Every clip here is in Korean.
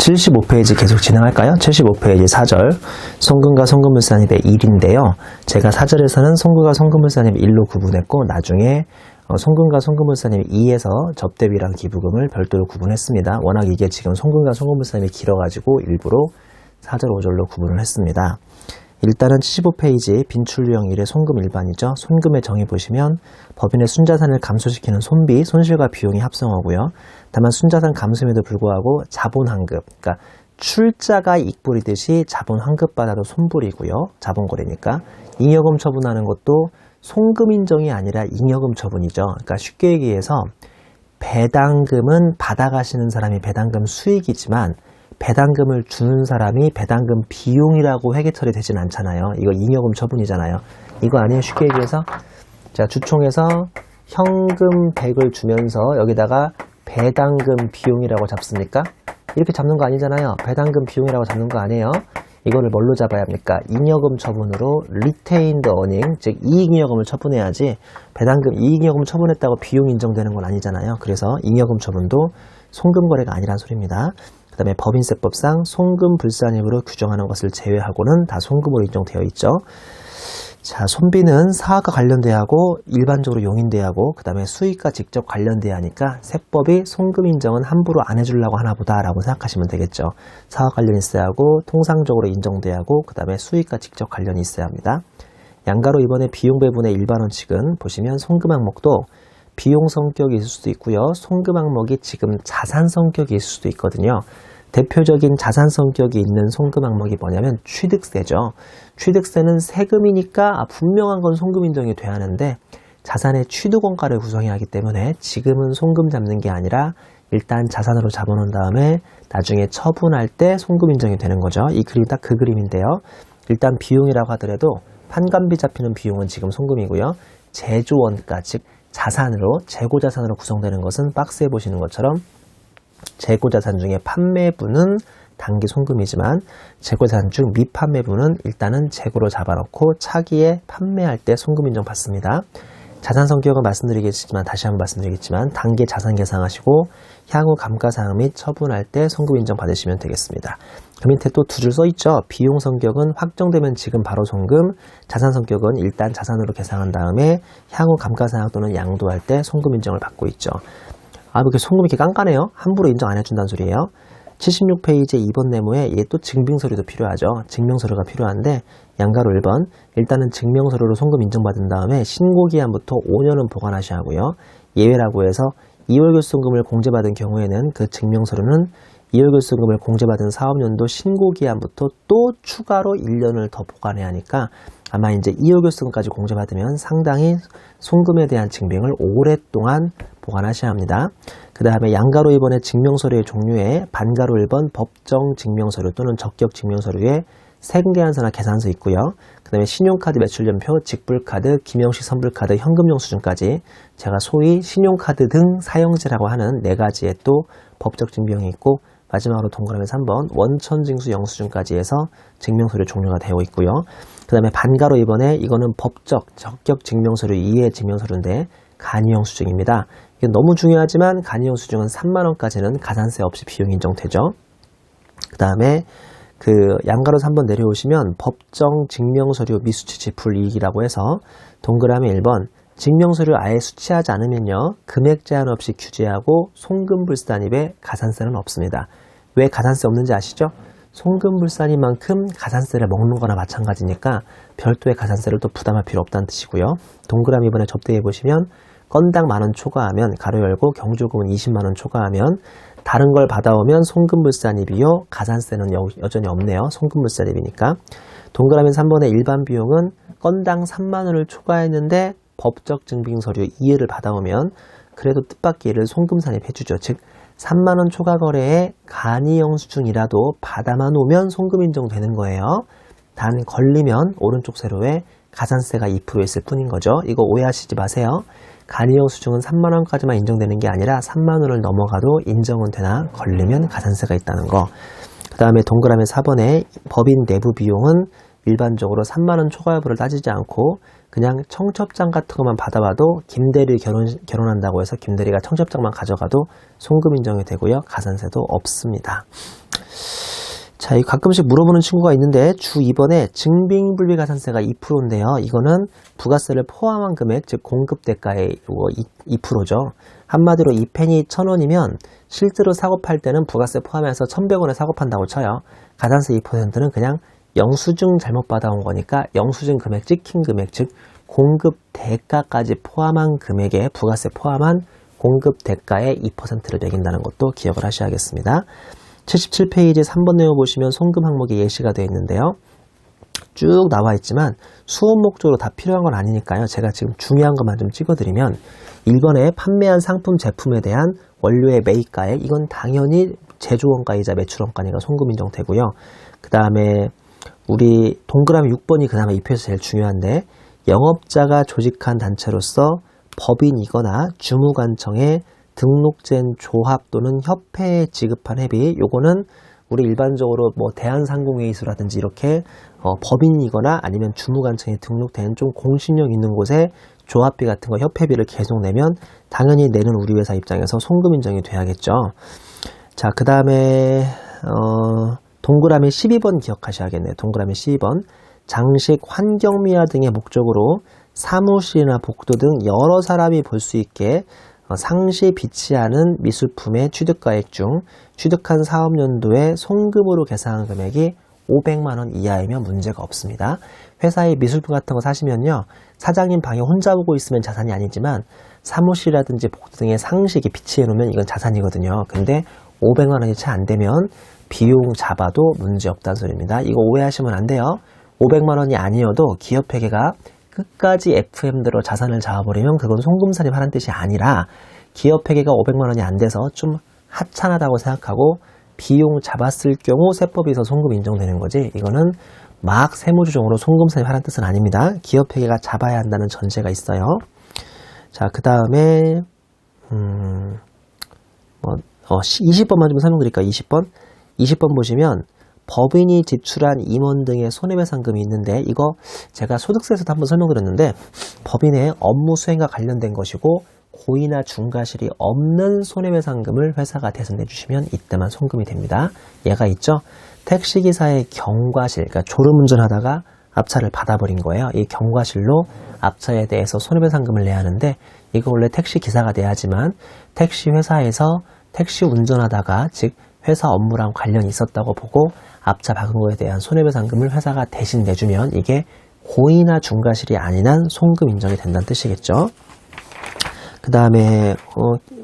75페이지 계속 진행할까요? 75페이지 4절 송금과 송금물산입의 1인데요. 제가 4절에서는 송금과 송금물산입 1로 구분했고 나중에 송금과 송금물산입 2에서 접대비랑 기부금을 별도로 구분했습니다. 워낙 이게 지금 송금과 송금물산입이 길어가지고 일부러 4절, 5절로 구분을 했습니다. 일단은 75페이지 빈출유형 1의 송금 일반이죠. 손금의 정의 보시면 법인의 순자산을 감소시키는 손비, 손실과 비용이 합성어고요. 다만 순자산 감소임에도 불구하고 자본환급, 그러니까 출자가 익불이듯이 자본환급받아도 손불이고요. 자본거래니까. 잉여금 처분하는 것도 송금 인정이 아니라 잉여금 처분이죠. 그러니까 쉽게 얘기해서 배당금은 받아가시는 사람이 배당금 수익이지만 배당금을 주는 사람이 배당금 비용이라고 회계 처리되진 않잖아요. 이거 잉여금 처분이잖아요. 이거 아니에요. 쉽게 얘기해서 자, 주총에서 현금 100을 주면서 여기다가 배당금 비용이라고 잡습니까? 이렇게 잡는 거 아니잖아요. 배당금 비용이라고 잡는 거 아니에요. 이거를 뭘로 잡아야 합니까? 잉여금 처분으로 retained earning, 즉 이익잉여금을 처분해야지 배당금 이익잉여금 처분했다고 비용 인정되는 건 아니잖아요. 그래서 잉여금 처분도 송금거래가 아니란 소리입니다. 그 다음에 법인세법상 송금불산입으로 규정하는 것을 제외하고는 다 송금으로 인정되어 있죠. 자, 손비는 사업과 관련돼야 하고 일반적으로 용인돼야 하고 그 다음에 수익과 직접 관련돼야 하니까 세법이 송금 인정은 함부로 안 해주려고 하나 보다 라고 생각하시면 되겠죠. 사업 관련이 있어야 하고 통상적으로 인정돼야 하고 그 다음에 수익과 직접 관련이 있어야 합니다. 양가로 이번에 비용 배분의 일반 원칙은 보시면 송금 항목도 비용 성격이 있을 수도 있고요. 송금 항목이 지금 자산 성격이 있을 수도 있거든요. 대표적인 자산 성격이 있는 송금 항목이 뭐냐면 취득세죠. 취득세는 세금이니까 분명한 건 송금 인정이 돼야 하는데 자산의 취득원가를 구성해야 하기 때문에 지금은 송금 잡는 게 아니라 일단 자산으로 잡아놓은 다음에 나중에 처분할 때 송금 인정이 되는 거죠. 이 그림이 딱 그 그림인데요. 일단 비용이라고 하더라도 판관비 잡히는 비용은 지금 송금이고요. 제조원가 즉 자산으로 재고자산으로 구성되는 것은 박스에 보시는 것처럼 재고자산 중에 판매부는 단기 송금이지만 재고자산 중 미판매부는 일단은 재고로 잡아놓고 차기에 판매할 때 송금 인정 받습니다. 자산 성격은 다시 한번 말씀드리겠지만 단기 자산 계상하시고 향후 감가상각 및 처분할 때 송금 인정 받으시면 되겠습니다. 그 밑에 또 두 줄 써있죠. 비용 성격은 확정되면 지금 바로 송금, 자산 성격은 일단 자산으로 계상한 다음에 향후 감가상각 또는 양도할 때 송금 인정을 받고 있죠. 아, 이렇게 송금이 이렇게 깐깐해요? 함부로 인정 안 해준다는 소리예요. 76페이지 2번 네모에 얘 또 증빙서류도 필요하죠. 증명서류가 필요한데 양가로 1번 일단은 증명서류로 송금 인정받은 다음에 신고기한부터 5년은 보관하셔야 하고요. 예외라고 해서 2월 결손금을 공제받은 경우에는 그 증명서류는 2월 결손금을 공제받은 사업연도 신고기한부터 또 추가로 1년을 더 보관해야 하니까 아마 이제 2월 결손금까지 공제받으면 상당히 송금에 대한 증빙을 오랫동안 보관하셔야 합니다. 그 다음에 양가로 2번의 증명서류의 종류에 반가로 1번 법정 증명서류 또는 적격 증명서류에 세금계산서나 계산서 있고요. 그 다음에 신용카드 매출연표, 직불카드, 김영식 선불카드, 현금용 수준까지 제가 소위 신용카드 등 사용제라고 하는 4가지의 또 법적 증명이 있고 마지막으로 동그라미 3번 원천징수 영수증까지 해서 증명서류 종류가 되어 있고요. 그 다음에 반가로 2번에 이거는 법적 적격 증명서류 2의 증명서류인데 간이영수증입니다. 이게 너무 중요하지만 간이영수증은 3만원까지는 가산세 없이 비용 인정되죠. 그 다음에 그 양가로 3번 내려오시면 법정 증명서류 미수취지 불이익이라고 해서 동그라미 1번 증명서류 아예 수취하지 않으면요 금액 제한 없이 규제하고 송금불산입에 가산세는 없습니다. 왜 가산세 없는지 아시죠? 송금불산입만큼 가산세를 먹는 거나 마찬가지니까 별도의 가산세를 또 부담할 필요 없다는 뜻이고요. 동그라미 2번에 접대해 보시면 건당 만원 초과하면 가로 열고 경조금은 20만원 초과하면 다른 걸 받아오면 송금불산입이요. 가산세는 여전히 없네요. 송금불산입이니까. 동그라미 3번의 일반 비용은 건당 3만원을 초과했는데 법적 증빙서류 이해를 받아오면 그래도 뜻밖의 일을 송금산입해주죠. 즉 3만원 초과 거래에 간이영수증이라도 받아만 오면 송금 인정되는 거예요. 단 걸리면 오른쪽 세로에 가산세가 2% 있을 뿐인 거죠. 이거 오해하시지 마세요. 간이영수증은 3만원까지만 인정되는 게 아니라 3만원을 넘어가도 인정은 되나 걸리면 가산세가 있다는 거. 그 다음에 동그라미 4번에 법인 내부 비용은 일반적으로 3만원 초과 여부를 따지지 않고 그냥 청첩장 같은 것만 받아봐도 김대리 결혼한다고 해서 김대리가 청첩장만 가져가도 송금 인정이 되고요. 가산세도 없습니다. 자, 이 가끔씩 물어보는 친구가 있는데 주 2번에 증빙불비가산세가 2%인데요. 이거는 부가세를 포함한 금액, 즉 공급대가의 2%죠. 한마디로 이 펜이 1,000원이면 실제로 사고 팔 때는 부가세 포함해서 1,100원에 사고 판다고 쳐요. 가산세 2%는 그냥 영수증 잘못 받아온 거니까 영수증 금액, 찍힌 금액, 즉 공급대가까지 포함한 금액에 부가세 포함한 공급대가의 2%를 매긴다는 것도 기억을 하셔야겠습니다. 77페이지 3번 내용 보시면 송금 항목이 예시가 되어 있는데요. 쭉 나와 있지만 수업 목적으로 다 필요한 건 아니니까요. 제가 지금 중요한 것만 좀 찍어드리면 1번에 판매한 상품 제품에 대한 원료의 매입가액, 이건 당연히 제조원가이자 매출원가니까 송금 인정되고요. 그 다음에 우리 동그라미 6번이 그나마 이 표에서 제일 중요한데, 영업자가 조직한 단체로서 법인이거나 주무관청에 등록된 조합 또는 협회에 지급한 회비, 요거는 우리 일반적으로 뭐 대한상공회의소라든지 이렇게 법인이거나 아니면 주무관청에 등록된 좀 공신력 있는 곳에 조합비 같은 거 협회비를 계속 내면 당연히 내는 우리 회사 입장에서 송금 인정이 돼야겠죠. 자, 그 다음에 동그라미 12번 기억하셔야겠네요. 동그라미 12번. 장식, 환경미화 등의 목적으로 사무실이나 복도 등 여러 사람이 볼 수 있게 상시 비치하는 미술품의 취득가액 중 취득한 사업연도에 송금으로 계산한 금액이 500만원 이하이면 문제가 없습니다. 회사에 미술품 같은 거 사시면요, 사장님 방에 혼자 보고 있으면 자산이 아니지만 사무실이라든지 복도 등의 상식이 비치해 놓으면 이건 자산이거든요. 근데 500만원이 채 안 되면 비용 잡아도 문제 없다는 소리입니다. 이거 오해하시면 안 돼요. 500만원이 아니어도 기업회계가 끝까지 FM대로 자산을 잡아버리면 그건 송금살인하는 뜻이 아니라 기업회계가 500만원이 안 돼서 좀 하찮하다고 생각하고 비용 잡았을 경우 세법에서 송금 인정되는 거지, 이거는 막 세무조정으로 송금살인하는 뜻은 아닙니다. 기업회계가 잡아야 한다는 전제가 있어요. 자, 그 다음에 20번만 좀 설명드릴까요? 20번 보시면 법인이 지출한 임원 등의 손해배상금이 있는데, 이거 제가 소득세에서도 한번 설명드렸는데 법인의 업무 수행과 관련된 것이고 고의나 중과실이 없는 손해배상금을 회사가 대신해 주시면 이때만 송금이 됩니다. 얘가 있죠? 택시기사의 경과실, 그러니까 졸음운전하다가 앞차를 받아버린 거예요. 이 경과실로 앞차에 대해서 손해배상금을 내야 하는데, 이거 원래 택시기사가 내야지만 택시 회사에서 택시 운전하다가, 즉 회사 업무랑 관련이 있었다고 보고 앞차 박은 거에 대한 손해배상금을 회사가 대신 내주면 이게 고의나 중과실이 아닌 한 송금 인정이 된다는 뜻이겠죠. 그 다음에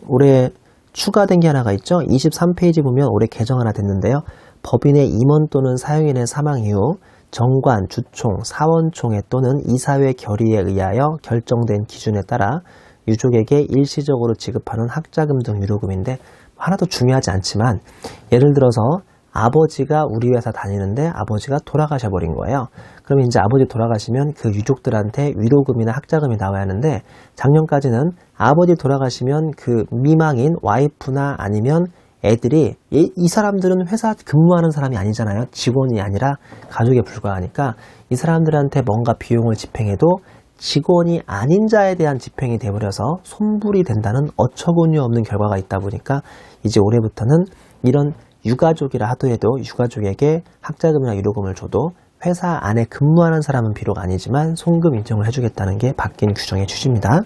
올해 추가된 게 하나가 있죠. 23페이지 보면 올해 개정 하나 됐는데요. 법인의 임원 또는 사용인의 사망 이후 정관, 주총, 사원총회 또는 이사회 결의에 의하여 결정된 기준에 따라 유족에게 일시적으로 지급하는 학자금 등 유로금인데, 하나도 중요하지 않지만 예를 들어서 아버지가 우리 회사 다니는데 아버지가 돌아가셔버린 거예요. 그러면 이제 아버지 돌아가시면 그 유족들한테 위로금이나 학자금이 나와야 하는데, 작년까지는 아버지 돌아가시면 그 미망인 와이프나 아니면 애들이 이 사람들은 회사 근무하는 사람이 아니잖아요. 직원이 아니라 가족에 불과하니까 이 사람들한테 뭔가 비용을 집행해도 직원이 아닌 자에 대한 집행이 돼버려서 손불이 된다는 어처구니 없는 결과가 있다 보니까 이제 올해부터는 이런 유가족이라 하더라도 유가족에게 학자금이나 유로금을 줘도 회사 안에 근무하는 사람은 비록 아니지만 송금 인정을 해주겠다는 게 바뀐 규정의 취지입니다.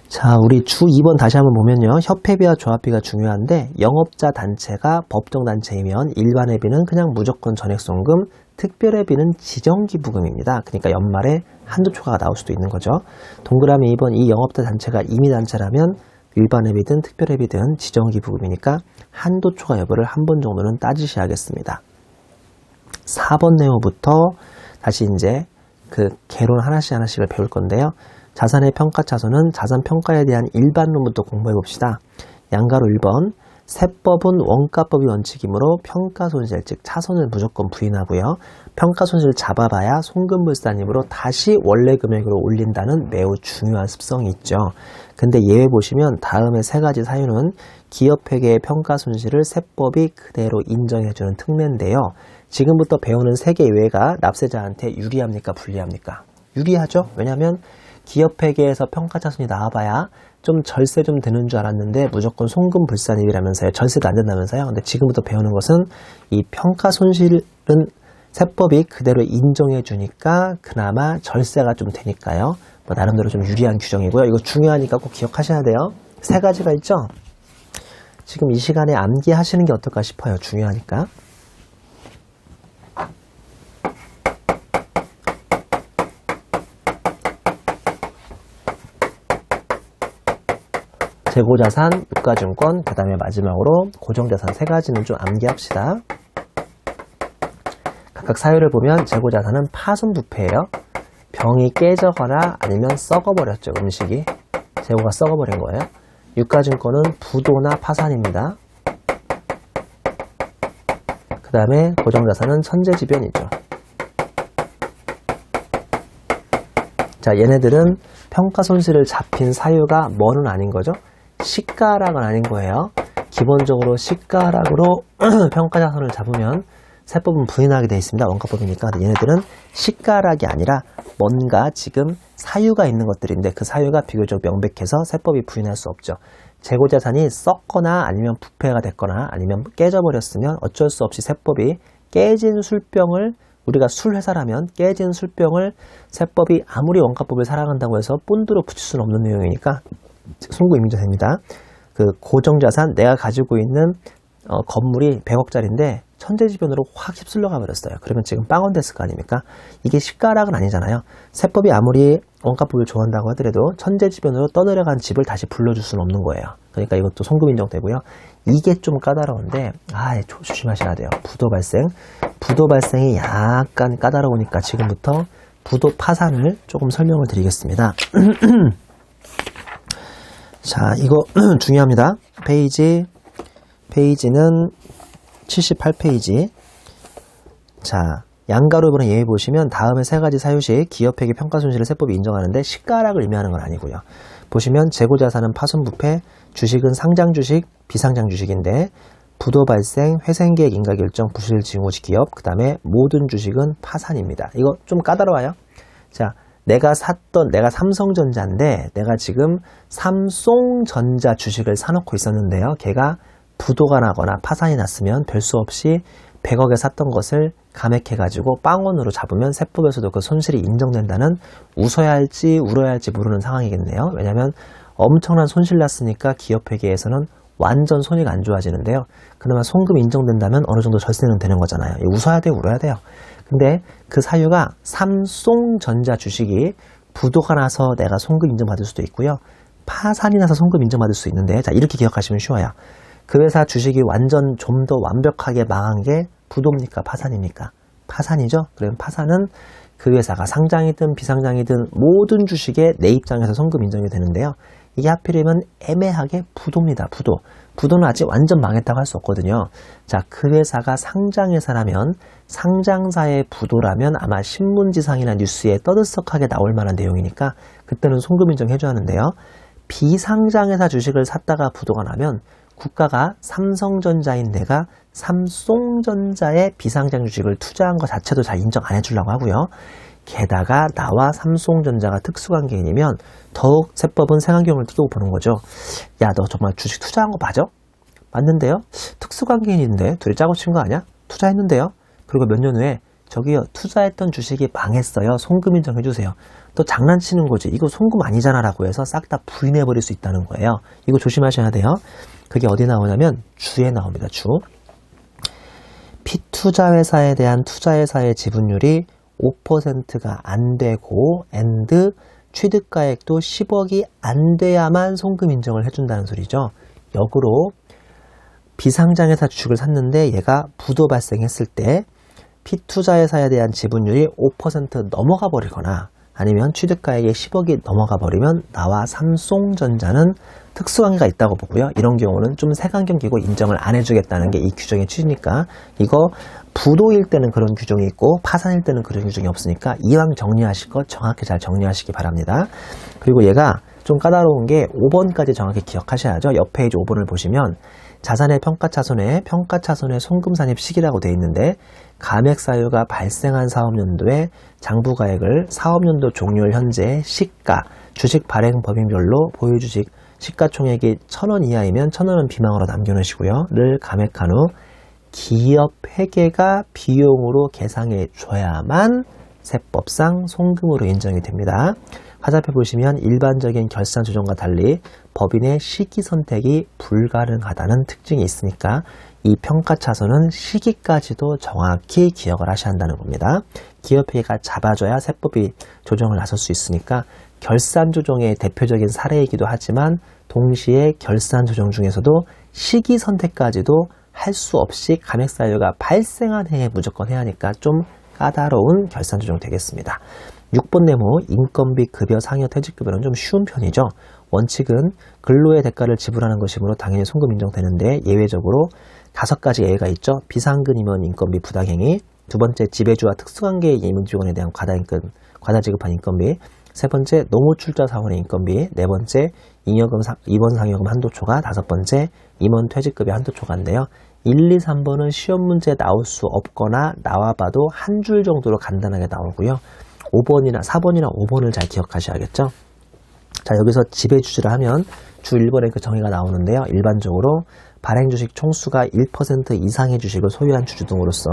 자, 우리 주 2번 다시 한번 보면요. 협회비와 조합비가 중요한데, 영업자 단체가 법정단체이면 일반회비는 그냥 무조건 전액송금, 특별회비는 지정기부금입니다. 그러니까 연말에 한도 초과가 나올 수도 있는 거죠. 동그라미 2번, 이 영업자 단체가 임의단체라면 일반회비든 특별회비든 지정기부금이니까 한도 초과 여부를 한 번 정도는 따지셔야겠습니다. 4번 내용부터 다시 이제 그 개론 하나씩을 배울 건데요. 자산의 평가차손은 자산평가에 대한 일반론부터 공부해 봅시다. 양가로 1번, 세법은 원가법이 원칙이므로 평가손실, 즉 차손을 무조건 부인하고요. 평가손실을 잡아봐야 송금불산이므로 다시 원래 금액으로 올린다는 매우 중요한 습성이 있죠. 근데 예외 보시면 다음의 세 가지 사유는 기업회계의 평가손실을 세법이 그대로 인정해주는 특례인데요. 지금부터 배우는 세 개 예외가 납세자한테 유리합니까? 불리합니까? 유리하죠? 왜냐하면 기업회계에서 평가차손이 나와봐야 좀 절세 좀 되는 줄 알았는데 무조건 송금불산입이라면서요. 절세도 안 된다면서요. 근데 지금부터 배우는 것은 이 평가 손실은 세법이 그대로 인정해 주니까 그나마 절세가 좀 되니까요. 뭐 나름대로 좀 유리한 규정이고요. 이거 중요하니까 꼭 기억하셔야 돼요. 세 가지가 있죠. 지금 이 시간에 암기하시는 게 어떨까 싶어요. 중요하니까. 재고자산, 유가증권, 그 다음에 마지막으로 고정자산 세 가지는 좀 암기합시다. 각각 사유를 보면 재고자산은 파손부패예요. 병이 깨져거나 아니면 썩어버렸죠. 음식이. 재고가 썩어버린 거예요. 유가증권은 부도나 파산입니다. 그 다음에 고정자산은 천재지변이죠. 자, 얘네들은 평가손실을 잡힌 사유가 뭐는 아닌 거죠? 시가락은 아닌 거예요. 기본적으로 시가락으로 평가자산을 잡으면 세법은 부인하게 되어 있습니다. 원가법이니까. 얘네들은 시가락이 아니라 뭔가 지금 사유가 있는 것들인데 그 사유가 비교적 명백해서 세법이 부인할 수 없죠. 재고자산이 썩거나 아니면 부패가 됐거나 아니면 깨져버렸으면 어쩔 수 없이 세법이 깨진 술병을, 우리가 술회사라면 깨진 술병을 세법이 아무리 원가법을 사랑한다고 해서 본드로 붙일 수는 없는 내용이니까 송금 인정됩니다. 그 고정자산, 내가 가지고 있는 건물이 100억짜리인데 천재지변으로 확 휩쓸려 가버렸어요. 그러면 지금 빵원 됐을 거 아닙니까? 이게 시가락은 아니잖아요. 세법이 아무리 원가법을 좋아한다고 하더라도 천재지변으로 떠내려간 집을 다시 불러줄 수는 없는 거예요. 그러니까 이것도 송금 인정되고요. 이게 좀 까다로운데 조심하셔야 돼요. 부도 발생. 부도 발생이 약간 까다로우니까 지금부터 부도 파산을 조금 설명을 드리겠습니다. 자, 이거 중요합니다. 페이지는 78페이지. 자, 양가로분의 예외 보시면 다음의 세 가지 사유 시 기업회계 평가손실을 세법이 인정하는데 시가락을 의미하는 건 아니고요. 보시면 재고자산은 파손부패, 주식은 상장주식, 비상장주식인데 부도 발생, 회생계획 인가결정, 부실 징후지 기업, 그 다음에 모든 주식은 파산입니다. 이거 좀 까다로워요. 자, 내가 삼성전자인데 내가 지금 삼송전자 주식을 사놓고 있었는데요. 걔가 부도가 나거나 파산이 났으면 별 수 없이 100억에 샀던 것을 감액해가지고 빵원으로 잡으면 세법에서도 그 손실이 인정된다는 웃어야 할지 울어야 할지 모르는 상황이겠네요. 왜냐하면 엄청난 손실 났으니까 기업회계에서는 완전 손해가 안 좋아지는데요. 그나마 송금 인정된다면 어느 정도 절세는 되는 거잖아요. 웃어야 돼요, 울어야 돼요. 근데 그 사유가 삼송전자 주식이 부도가 나서 내가 송금 인정받을 수도 있고요. 파산이 나서 송금 인정받을 수 있는데, 자, 이렇게 기억하시면 쉬워요. 그 회사 주식이 완전 좀 더 완벽하게 망한 게 부도입니까? 파산입니까? 파산이죠? 그럼 파산은 그 회사가 상장이든 비상장이든 모든 주식에 내 입장에서 송금 인정이 되는데요. 이게 하필이면 애매하게 부도입니다. 부도. 부도는 아직 완전 망했다고 할 수 없거든요. 자, 그 회사가 상장회사라면 상장사의 부도라면 아마 신문지상이나 뉴스에 떠들썩하게 나올 만한 내용이니까 그때는 송금 인정해줘야 하는데요. 비상장회사 주식을 샀다가 부도가 나면 국가가 삼성전자인 내가 삼송전자의 비상장 주식을 투자한 것 자체도 잘 인정 안 해주려고 하고요. 게다가 나와 삼송전자가 특수관계인이면 더욱 세법은 색안경을 끼고 보는 거죠. 야, 너 정말 주식 투자한 거 맞아? 맞는데요? 특수관계인인데 둘이 짜고 친 거 아니야? 투자했는데요? 그리고 몇 년 후에 저기요, 투자했던 주식이 망했어요. 송금 인정해주세요. 너 장난치는 거지. 이거 송금 아니잖아 라고 해서 싹 다 부인해버릴 수 있다는 거예요. 이거 조심하셔야 돼요. 그게 어디 나오냐면 주에 나옵니다. 주. 피투자회사에 대한 투자회사의 지분율이 5%가 안 되고 and 취득가액도 10억이 안 돼야만 송금 인정을 해준다는 소리죠. 역으로 비상장회사 주식을 샀는데 얘가 부도 발생했을 때 피투자회사에 대한 지분율이 5% 넘어가 버리거나 아니면 취득가액이 10억이 넘어가 버리면 나와 삼송전자는 특수관계가 있다고 보고요. 이런 경우는 좀 색안경 끼고 인정을 안 해주겠다는 게 이 규정의 취지니까 이거 부도일 때는 그런 규정이 있고 파산일 때는 그런 규정이 없으니까 이왕 정리하실 거 정확히 잘 정리하시기 바랍니다. 그리고 얘가 좀 까다로운 게 5번까지 정확히 기억하셔야죠. 옆 페이지 5번을 보시면 자산의 평가차손의 송금산입 시기라고 되어 있는데 감액사유가 발생한 사업연도에 장부가액을 사업연도 종료일 현재 시가, 주식 발행 법인별로 보유주식 시가총액이 1,000원 이하이면 1,000원은 비망으로 남겨놓으시고요. 를 감액한 후 기업 회계가 비용으로 계상해 줘야만 세법상 송금으로 인정이 됩니다. 화살표 보시면 일반적인 결산 조정과 달리 법인의 시기 선택이 불가능하다는 특징이 있으니까 이 평가차손은 시기까지도 정확히 기억을 하셔야 한다는 겁니다. 기업회계가 잡아줘야 세법이 조정을 나설 수 있으니까 결산 조정의 대표적인 사례이기도 하지만 동시에 결산 조정 중에서도 시기 선택까지도 할 수 없이 감액 사유가 발생한 해에 무조건 해야 하니까 좀 까다로운 결산 조정 되겠습니다. 6번 네모 인건비 급여 상여 퇴직급여는 좀 쉬운 편이죠. 원칙은 근로의 대가를 지불하는 것이므로 당연히 송금 인정되는데 예외적으로 5가지 예외가 있죠. 비상근 임원 인건비 부당행위, 두 번째 지배주와 특수관계의 임원 직원에 대한 과다 지급한 인건비, 세 번째 노무출자 사원의 인건비, 네 번째 임원 상여금 한도 초과, 다섯 번째 임원 퇴직급여 한도 초과인데요. 1, 2, 3번은 시험 문제에 나올 수 없거나 나와봐도 한 줄 정도로 간단하게 나오고요. 4번이나 5번을 잘 기억하셔야겠죠. 자, 여기서 지배주주를 하면 주 1번에 그 정의가 나오는데요. 일반적으로 발행주식 총수가 1% 이상의 주식을 소유한 주주 등으로서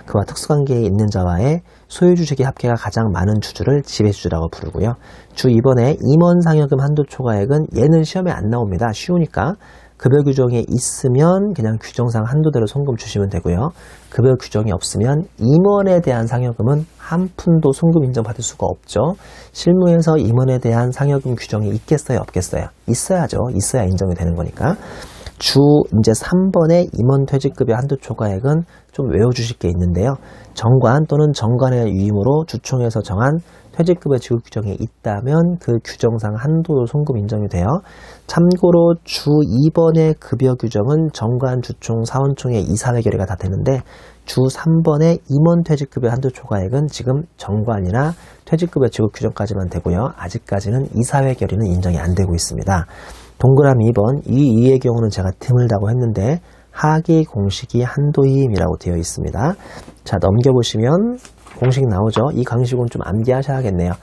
그와 특수관계에 있는 자와의 소유주식의 합계가 가장 많은 주주를 지배주주라고 부르고요. 주 2번에 임원상여금 한도 초과액은 얘는 시험에 안 나옵니다. 쉬우니까 급여 규정이 있으면 그냥 규정상 한도대로 송금 주시면 되고요. 급여 규정이 없으면 임원에 대한 상여금은 한 푼도 송금 인정받을 수가 없죠. 실무에서 임원에 대한 상여금 규정이 있겠어요? 없겠어요? 있어야죠. 있어야 인정이 되는 거니까. 주 이제 3번의 임원 퇴직급여 한도 초과액은 좀 외워주실 게 있는데요. 정관 또는 정관의 위임으로 주총에서 정한 퇴직급여 지급 규정이 있다면 그 규정상 한도도 송금 인정이 돼요. 참고로 주 2번의 급여 규정은 정관, 주총, 사원총의 이사회 결의가 다 되는데 주 3번의 임원 퇴직급여 한도 초과액은 지금 정관이나 퇴직급여 지급 규정까지만 되고요. 아직까지는 이사회 결의는 인정이 안 되고 있습니다. 동그라미 2번, 이 2의 경우는 제가 드물다고 했는데 하기 공식이 한도임이라고 되어 있습니다. 자, 넘겨보시면 공식 나오죠. 이 강식은 좀 암기하셔야겠네요.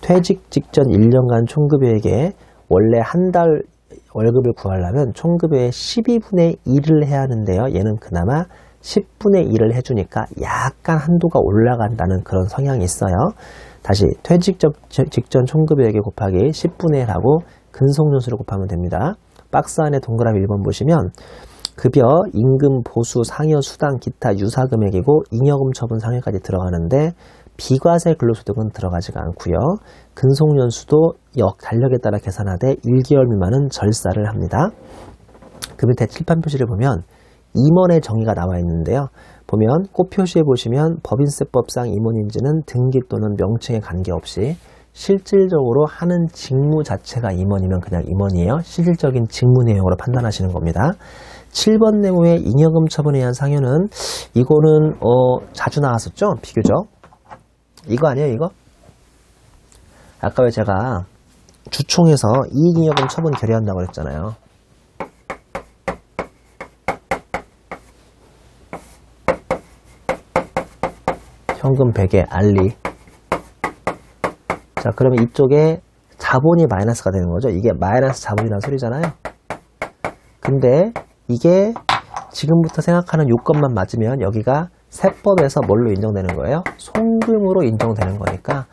퇴직 직전 1년간 총급여에게 원래 한 달 월급을 구하려면 총급여의 12분의 1을 해야 하는데요. 얘는 그나마 10분의 1을 해주니까 약간 한도가 올라간다는 그런 성향이 있어요. 다시 퇴직 직전 총급여에게 곱하기 10분의 1하고 근속연수를 곱하면 됩니다. 박스 안에 동그라미 1번 보시면 급여, 임금, 보수, 상여, 수당, 기타, 유사금액이고 잉여금, 처분, 상여까지 들어가는데 비과세 근로소득은 들어가지가 않고요. 근속연수도 달력에 따라 계산하되 1개월 미만은 절사를 합니다. 그 밑에 칠판 표시를 보면 임원의 정의가 나와 있는데요. 보면 꽃 표시에 보시면 법인세법상 임원인지는 등기 또는 명칭에 관계없이 실질적으로 하는 직무 자체가 임원이면 그냥 임원이에요. 실질적인 직무 내용으로 판단하시는 겁니다. 7번 네모의 잉여금 처분에 의한 상여는 이거는 자주 나왔었죠? 비교적. 이거 아니에요, 이거? 아까 왜 제가 주총에서 이익잉여금 처분 결의한다고 그랬잖아요. 현금 100에 알리. 자, 그러면 이쪽에 자본이 마이너스가 되는 거죠. 이게 마이너스 자본이라는 소리잖아요. 근데 이게 지금부터 생각하는 요건만 맞으면 여기가 세법에서 뭘로 인정되는 거예요? 송금으로 인정되는 거니까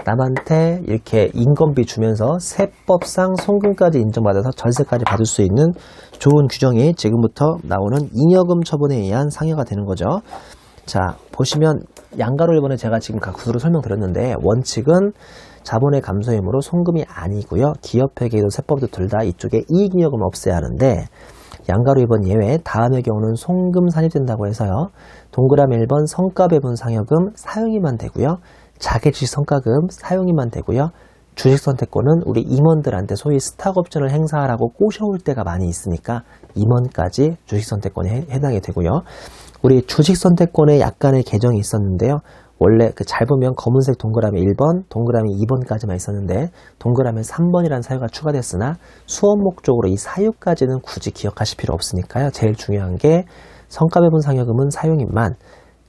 남한테 이렇게 인건비 주면서 세법상 송금까지 인정받아서 절세까지 받을 수 있는 좋은 규정이 지금부터 나오는 잉여금 처분에 의한 상여가 되는 거죠. 자, 보시면 양가로 1번에 제가 지금 각 구조로 설명드렸는데 원칙은 자본의 감소이므로 송금이 아니고요. 기업회계도 세법도 둘 다 이쪽에 이익잉여금 없애야 하는데 양가로 2번 예외 다음의 경우는 송금 산입된다고 해서요. 동그라미 1번 성과배분 상여금 사용이만 되고요. 자개주식 성과금 사용이만 되고요. 주식선택권은 우리 임원들한테 소위 스탁옵션을 행사하라고 꼬셔올 때가 많이 있으니까 임원까지 주식선택권에 해당이 되고요. 우리 주식선택권에 약간의 개정이 있었는데요. 원래 잘 보면 검은색 동그라미 1번, 동그라미 2번까지만 있었는데 동그라미 3번이라는 사유가 추가됐으나 수업 목적으로 이 사유까지는 굳이 기억하실 필요 없으니까요. 제일 중요한 게 성과배분 상여금은 사용인만,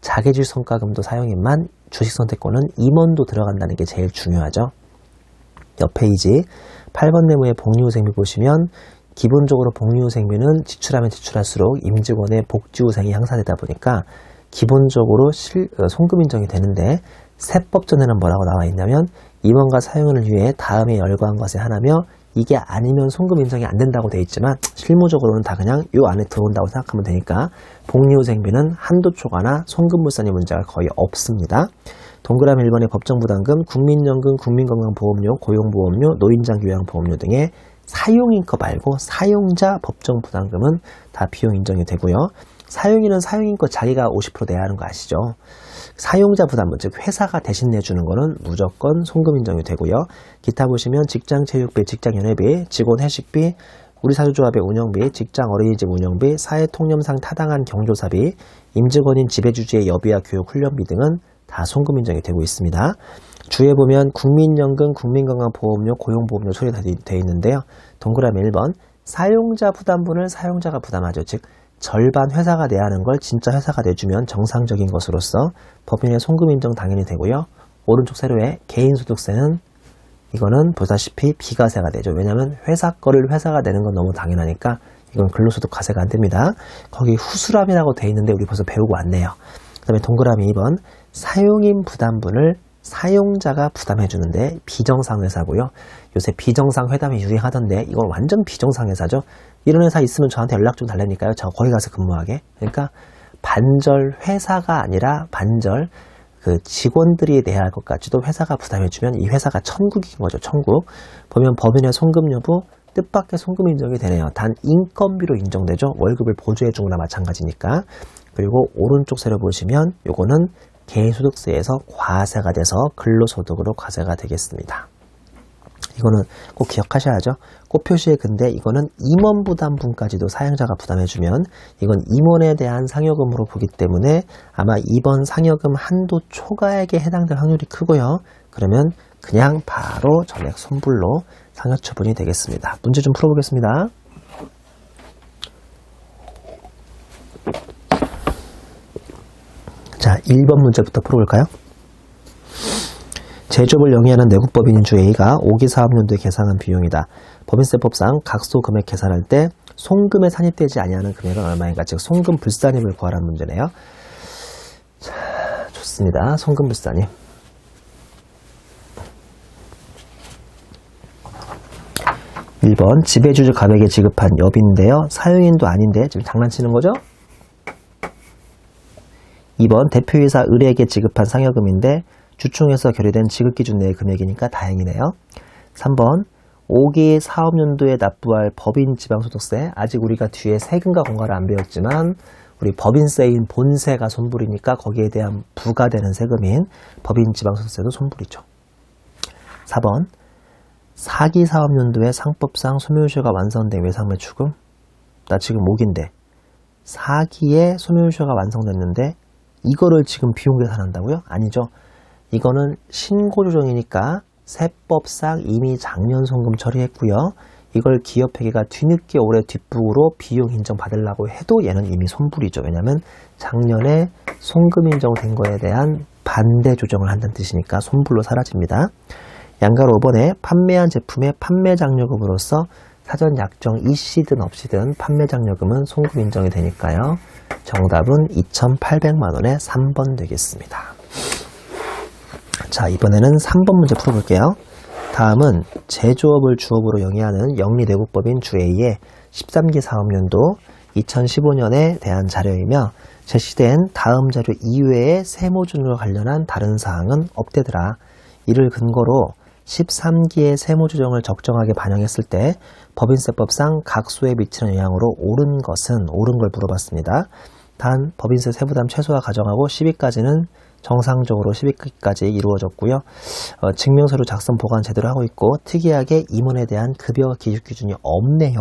자개주식 성과금도 사용인만, 주식선택권은 임원도 들어간다는 게 제일 중요하죠. 옆 페이지 8번 네모의 복리후생비 보시면 기본적으로 복리후생비는 지출하면 지출할수록 임직원의 복지후생이 향상되다 보니까 기본적으로 송금 인정이 되는데 세법전에는 뭐라고 나와 있냐면 임원과 사용을 위해 다음에 열거한 것에 하나며 이게 아니면 송금 인정이 안 된다고 돼 있지만 실무적으로는 다 그냥 요 안에 들어온다고 생각하면 되니까 복리후생비는 한도 초과나 송금물산의 문제가 거의 없습니다. 동그라미 1번의 법정부담금, 국민연금, 국민건강보험료, 고용보험료, 노인장기요양보험료 등의 사용인 거 말고 사용자 법정부담금은 다 비용 인정이 되고요. 사용인은 사용인 거 자기가 50% 내야 하는 거 아시죠? 사용자 부담분, 즉 회사가 대신 내주는 거는 무조건 송금 인정이 되고요. 기타 보시면 직장체육비, 직장연회비, 직원 회식비, 우리사주조합의 운영비, 직장 어린이집 운영비, 사회통념상 타당한 경조사비, 임직원인 지배주지의 여비와 교육 훈련비 등은 다 송금 인정이 되고 있습니다. 주에 보면 국민연금, 국민건강보험료, 고용보험료 처리되어 있는데요. 동그라미 1번 사용자 부담분을 사용자가 부담하죠. 즉 절반 회사가 내야 하는 걸 진짜 회사가 내주면 정상적인 것으로서 법인의 송금 인정 당연히 되고요. 오른쪽 세로의 개인소득세는 이거는 보다시피 비과세가 되죠. 왜냐하면 회사 거를 회사가 내는 건 너무 당연하니까 이건 근로소득 과세가 안 됩니다. 거기 후수람이라고 돼 있는데 우리 벌써 배우고 왔네요. 그 다음에 동그라미 2번 사용인 부담분을 사용자가 부담해 주는데 비정상 회사고요. 요새 비정상 회담이 유행하던데 이건 완전 비정상 회사죠. 이런 회사 있으면 저한테 연락 좀 달라니까요. 저 거기 가서 근무하게. 그러니까 반절 회사가 아니라 반절 그 직원들이 내야 할 것 같지도 회사가 부담해 주면 이 회사가 천국인 거죠. 천국. 보면 법인의 송금 여부 뜻밖의 송금 인정이 되네요. 단 인건비로 인정되죠. 월급을 보조해 준 거나 마찬가지니까. 그리고 오른쪽 세로 보시면 요거는 개인소득세에서 과세가 돼서 근로소득으로 과세가 되겠습니다. 이거는 꼭 기억하셔야죠. 꽃표시에 근데 이거는 임원부담분까지도 사용자가 부담해주면 이건 임원에 대한 상여금으로 보기 때문에 아마 이번 상여금 한도 초과액에 해당될 확률이 크고요. 그러면 그냥 바로 전액 손불로 상여 처분이 되겠습니다. 문제 좀 풀어보겠습니다. 자, 1번 문제부터 풀어볼까요? 제조업을 영위하는 내국법인인 주 A가 5기 사업연도에 계상한 비용이다. 법인세법상 각소 금액 계산할 때 송금에 산입되지 아니하는 금액은 얼마인가? 즉 송금 불산입을 구하라는 문제네요. 자, 좋습니다. 송금 불산입. (1번) 지배주주 갑에게 지급한 여비인데요. 사용인도 아닌데 지금 장난치는 거죠? 2번 대표이사 을에게 지급한 상여금인데 주총에서 결의된 지급기준 내의 금액이니까 다행이네요. 3번 5기 사업연도에 납부할 법인 지방소득세. 아직 우리가 뒤에 세금과 공과를 안 배웠지만 우리 법인세인 본세가 손불이니까 거기에 대한 부과되는 세금인 법인 지방소득세도 손불이죠. 4번 4기 사업연도에 상법상 소멸시효가 완성된 외상매출금. 나 지금 5기인데 4기에 소멸시효가 완성됐는데 이거를 지금 비용 계산한다고요? 아니죠. 이거는 신고조정이니까 세법상 이미 작년 송금 처리했고요. 이걸 기업회계가 뒤늦게 올해 뒷북으로 비용 인정 받으려고 해도 얘는 이미 손불이죠. 왜냐하면 작년에 송금 인정된 거에 대한 반대 조정을 한다는 뜻이니까 손불로 사라집니다. 양가로 5번에 판매한 제품의 판매 장려금으로서 사전 약정 있이든 없이든 판매 장려금은 송금 인정이 되니까요. 정답은 2,800만 원에 3번 되겠습니다. 자, 이번에는 3번 문제 풀어볼게요. 다음은 제조업을 주업으로 영위하는 영리내국법인 주 A의 13기 사업연도 2015년에 대한 자료이며 제시된 다음 자료 이외의 세무준과 관련한 다른 사항은 없대더라. 이를 근거로 13기의 세무조정을 적정하게 반영했을 때 법인세법상 각소에 미치는 영향으로 옳은 걸 물어봤습니다. 단 법인세 세부담 최소화 가정하고 10위까지는 정상적으로 10위까지 이루어졌고요. 증명서류 작성 보관 제대로 하고 있고 특이하게 임원에 대한 급여 기준 기준이 없네요.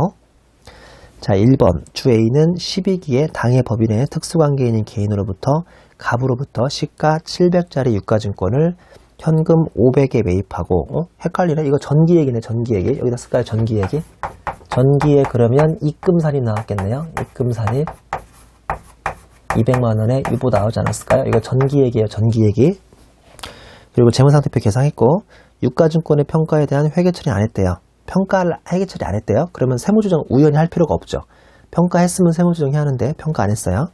자, 1번 주 A는 12기에 당해 법인의 특수관계인인 개인으로부터 갑으로부터 시가 700짜리 유가증권을 현금 500에 매입하고 헷갈리네. 이거 전기얘기네. 전기얘기. 여기다 쓸까요? 전기얘기. 전기에 그러면 입금산입 나왔겠네요. 입금산입 200만원에 유보 나오지 않았을까요? 이거 전기얘기예요. 전기얘기. 그리고 재무상태표 계상했고 유가증권의 평가에 대한 회계 처리 안 했대요. 평가를 회계처리 안 했대요. 그러면 세무조정 우연히 할 필요가 없죠. 평가했으면 세무조정해야 하는데 평가 안 했어요.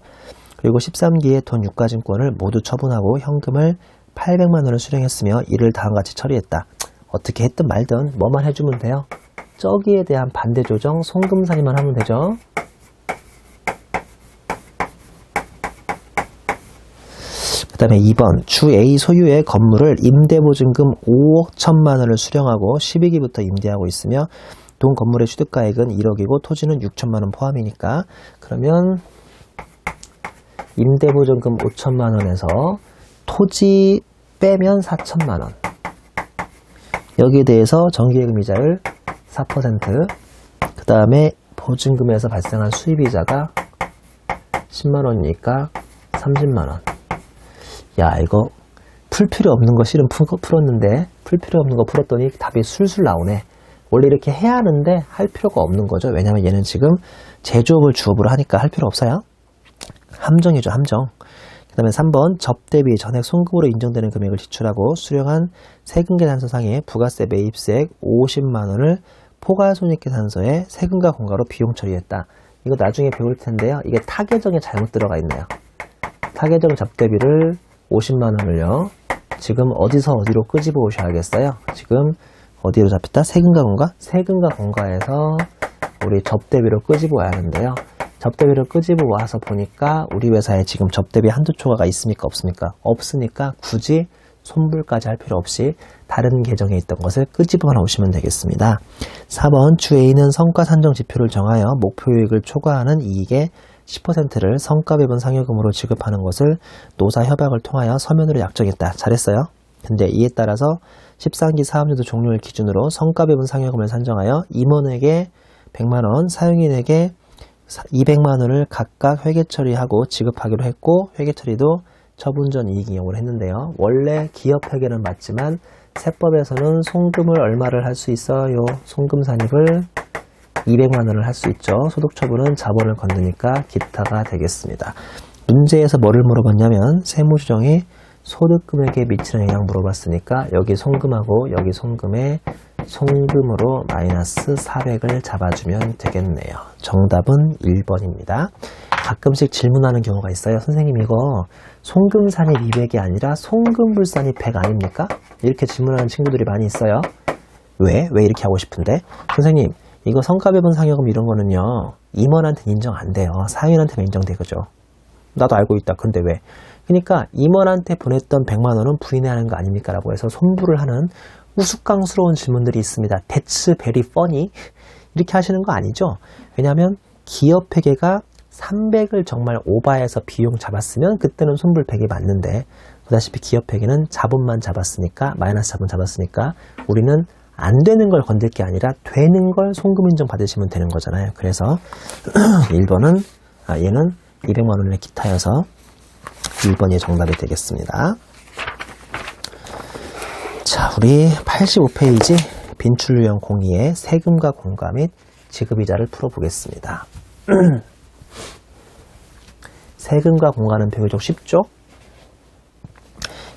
그리고 13기의 돈 유가증권을 모두 처분하고 현금을 800만 원을 수령했으며 이를 다음과 같이 처리했다. 어떻게 했든 말든 뭐만 해주면 돼요. 저기에 대한 반대 조정 송금산이만 하면 되죠. 그 다음에 2번 주 A 소유의 건물을 임대보증금 5억 1천만 원을 수령하고 12기부터 임대하고 있으며 동 건물의 취득가액은 1억이고 토지는 6천만 원 포함이니까 그러면 임대보증금 5천만 원에서 토지 빼면 4천만 원 여기에 대해서 정기예금 이자율 4% 그 다음에 보증금에서 발생한 수입이자가 10만 원이니까 30만 원. 야 이거 풀 필요 없는 거 실은 풀었는데 풀 필요 없는 거 풀었더니 답이 술술 나오네. 원래 이렇게 해야 하는데 할 필요가 없는 거죠. 왜냐면 얘는 지금 제조업을 주업으로 하니까 할 필요 없어요. 함정이죠, 함정. 그 다음에 3번 접대비 전액 송금으로 인정되는 금액을 지출하고 수령한 세금계산서상에 부가세 매입세액 50만 원을 포괄손익계산서에 세금과 공과로 비용 처리했다. 이거 나중에 배울 텐데요. 이게 타계정에 잘못 들어가 있네요. 타계정 접대비를 50만 원을요. 지금 어디서 어디로 끄집어 오셔야겠어요. 지금 어디로 잡혔다? 세금과 공과? 세금과 공과에서 우리 접대비로 끄집어 와야 하는데요. 접대비를 끄집어 와서 보니까 우리 회사에 지금 접대비 한두 초과가 있습니까? 없습니까? 없으니까 굳이 손불까지 할 필요 없이 다른 계정에 있던 것을 끄집어 나오시면 되겠습니다. 4번 주 A는 성과 산정 지표를 정하여 목표이익을 초과하는 이익의 10%를 성과배분 상여금으로 지급하는 것을 노사 협약을 통하여 서면으로 약정했다. 잘했어요. 근데 이에 따라서 13기 사업연도 종료일 기준으로 성과배분 상여금을 산정하여 임원에게 100만원, 사용인에게 200만원을 각각 회계처리하고 지급하기로 했고 회계처리도 처분 전 이익 이용을 했는데요. 원래 기업 회계는 맞지만 세법에서는 송금을 얼마를 할 수 있어요? 송금 산입을 200만원을 할 수 있죠. 소득처분은 자본을 건드니까 기타가 되겠습니다. 문제에서 뭐를 물어봤냐면 세무조정이 소득금액에 미치는 영향 물어봤으니까 여기 송금하고 여기 송금에 송금으로 마이너스 400을 잡아주면 되겠네요. 정답은 1번입니다. 가끔씩 질문하는 경우가 있어요. 선생님 이거 송금산입 200이 아니라 송금불산입 100 아닙니까? 이렇게 질문하는 친구들이 많이 있어요. 왜? 왜 이렇게 하고 싶은데? 선생님 이거 성과배분 상여금 이런 거는요 임원한테는 인정 안 돼요. 사용인한테만 인정되죠. 나도 알고 있다. 근데 왜? 그러니까 임원한테 보냈던 100만 원은 부인해야 하는 거 아닙니까? 라고 해서 손부를 하는 우스꽝스러운 질문들이 있습니다. That's very funny. 이렇게 하시는 거 아니죠? 왜냐하면 기업 회계가 300을 정말 오바해서 비용 잡았으면 그때는 손불 100이 맞는데 보다시피 기업 회계는 자본만 잡았으니까 마이너스 자본 잡았으니까 우리는 안 되는 걸 건들 게 아니라 되는 걸 송금 인정 받으시면 되는 거잖아요. 그래서 1번은 얘는 200만 원의 기타여서 1번이 정답이 되겠습니다. 자, 우리 85페이지 빈출유형 02의 세금과 공과 및 지급이자를 풀어보겠습니다. 세금과 공과는 비교적 쉽죠?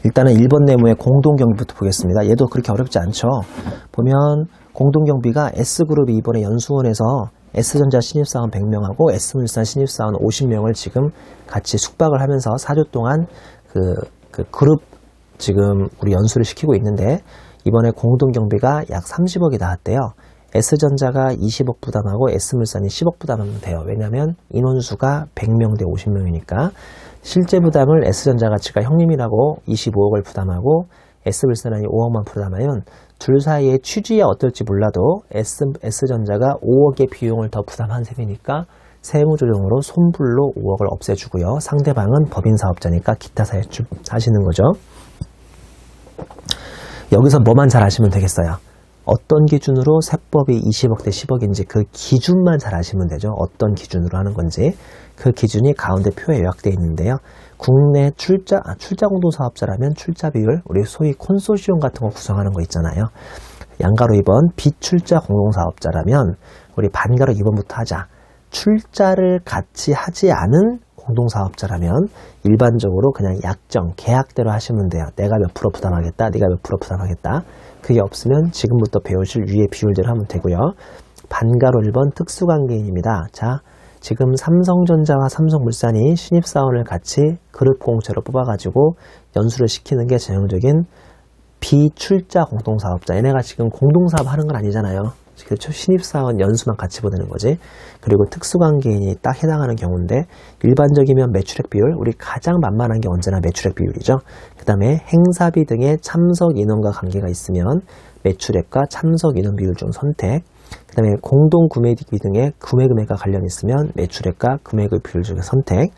일단은 1번 네모의 공동경비부터 보겠습니다. 얘도 그렇게 어렵지 않죠? 보면 공동경비가 S그룹이 이번에 연수원에서 S전자 신입사원 100명하고 S물산 신입사원 50명을 지금 같이 숙박을 하면서 4주 동안 그 그룹 지금 우리 연수를 시키고 있는데 이번에 공동경비가 약 30억이 나왔대요. S전자가 20억 부담하고 S물산이 10억 부담하면 돼요. 왜냐하면 인원수가 100명 대 50명이니까 실제 부담을 S전자 가치가 형님이라고 25억을 부담하고 S물산이 5억만 부담하면 둘 사이의 취지에 어떨지 몰라도 S전자가 5억의 비용을 더 부담한 셈이니까 세무조정으로 손불로 5억을 없애주고요. 상대방은 법인사업자니까 기타 사유출 하시는 거죠. 여기서 뭐만 잘 아시면 되겠어요. 어떤 기준으로 세법이 20억 대 10억인지 그 기준만 잘 아시면 되죠. 어떤 기준으로 하는 건지 그 기준이 가운데 표에 요약되어 있는데요. 국내 출자 공동사업자라면 출자 비율, 우리 소위 콘소시엄 같은 거 구성하는 거 있잖아요. 양가로 2번 비출자 공동사업자라면 우리 반가로 2번부터 하자. 출자를 같이 하지 않은 공동사업자라면 일반적으로 그냥 약정, 계약대로 하시면 돼요. 내가 몇 프로 부담하겠다, 네가 몇 프로 부담하겠다. 그게 없으면 지금부터 배우실 위의 비율대로 하면 되고요. 반가로 1번 특수관계인입니다. 자, 지금 삼성전자와 삼성물산이 신입사원을 같이 그룹 공채로 뽑아가지고 연수를 시키는 게 전형적인 비출자 공동사업자. 얘네가 지금 공동사업 하는 건 아니잖아요. 그렇죠? 신입사원 연수만 같이 보내는 거지. 그리고 특수관계인이 딱 해당하는 경우인데 일반적이면 매출액 비율, 우리 가장 만만한 게 언제나 매출액 비율이죠. 그 다음에 행사비 등의 참석 인원과 관계가 있으면 매출액과 참석 인원 비율 중 선택. 그 다음에 공동구매비 등의 구매금액과 관련이 있으면 매출액과 구매금액 비율 중에 선택.